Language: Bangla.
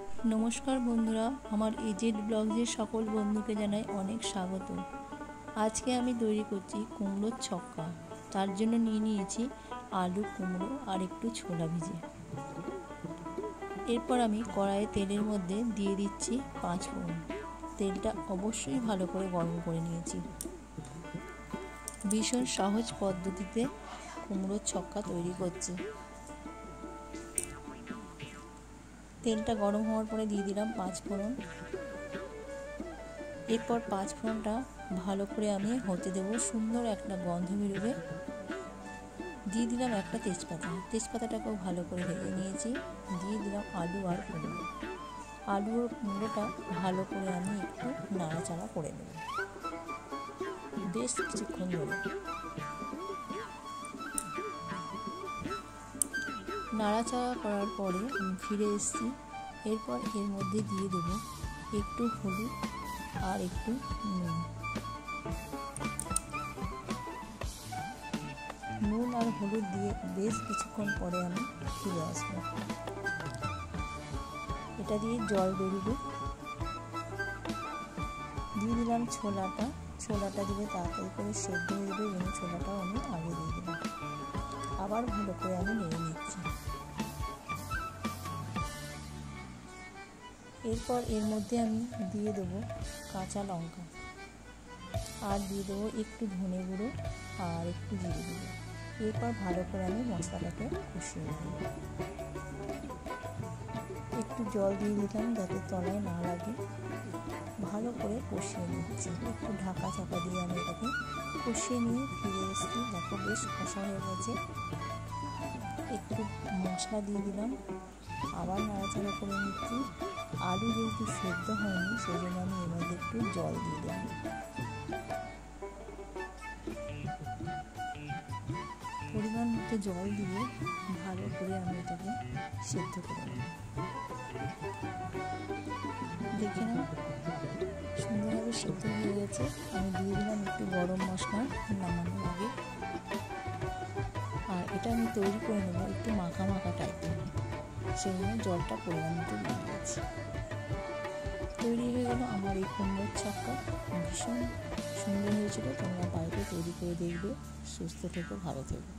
নমস্কার বন্ধুরা, আমার এজেড ব্লগসের সকল বন্ধুকে জানাই অনেক স্বাগত। আজকে আমি তৈরি করছি কুমড়োর ছক্কা। তার জন্য নিয়ে নিয়েছি আলু, কুমড়ো আর একটু ছোলা ভিজে। এরপর আমি কড়াইয়ে তেলের মধ্যে দিয়ে দিচ্ছি 5 ফোড়ন। তেলটা অবশ্যই ভালো করে গরম করে নিয়েছি। ভীষণ সহজ পদ্ধতিতে কুমড়োর ছক্কা তৈরি করছি। তেলটা গরম হওয়ার পরে দিয়ে দিলাম 5 ফোড়ন। এরপর 5 ফোড়নটা ভালো করে আমি হতে দেবো, সুন্দর একটা গন্ধ বেরোবে। দিয়ে দিলাম একটা তেজপাতাটাকেও ভালো করে ভেজে নিয়েছি। দিয়ে দিলাম আলু আর কুমড়ো। আলু আর কুমড়োটা ভালো করে আমি একটু নাড়াচাড়া করে নেব বেশ কিছুক্ষণ ধরে। নাড়াচাড়া করার পরে আমি ফিরে এসেছি। এরপর এর মধ্যে দিয়ে দেবো একটু হলুদ আর একটু নুন আর হলুদ দিয়ে বেশ কিছুক্ষণ পরে আমি ফিরে আসবো। এটা দিয়ে জল বেরোবে। দিয়ে দিলাম ছোলাটা দিলে তাড়াতাড়ি করে সেদ্ধ হয়ে যাবে এবং ছোলাটাও আমি আগে দিয়ে দিলাম। আবার ভালো করে আমি নেড়ে নিচ্ছি। এরপর এর মধ্যে আমি দিয়ে দেবো কাঁচা লঙ্কা আর দিয়ে দেবো একটু ধনে গুঁড়ো আর একটু জিরে গুঁড়ো। এরপর ভালো করে আমি মশলাটাকে কষিয়ে নেব। একটু জল দিয়ে দিলাম যাতে তলায় না লাগে। ভালো করে কষিয়ে নিচ্ছি। একটু ঢাকা চাপা দিয়ে আমি এটাকে কষিয়ে নিয়ে ফিরে এসেছি। দেখো বেশ কষা হয়ে গেছে। একটু মশলা দিয়ে দিলাম, আবার নাড়াচাড়া করে নিচ্ছি। আলু যেহেতু সেদ্ধ হয়নি সেই জন্য আমি এর মধ্যে একটু জল দিয়ে দেব। পরিমাণ মতো জল দিয়ে ভালো করে আমি এটাকে সেদ্ধ করে নেব। দেখে নাও সুন্দরভাবে সেদ্ধ হয়ে গেছে। আমি দিয়ে দিলাম একটু গরম মশলা নামানোর আগে। আর এটা আমি তৈরি করে নেবো একটু মাখা মাখা টাইপের, সেই জন্য জলটা পরিমাণ মতো দিয়ে দিয়েছি। তৈরি হয়ে গেল আমার এই কুমড়োর ছক্কা। ভীষণ সুন্দর হয়েছিল। তোমরা বাড়িতে তৈরি করে দেখবে। সুস্থ থেকো, ভালো থেকো।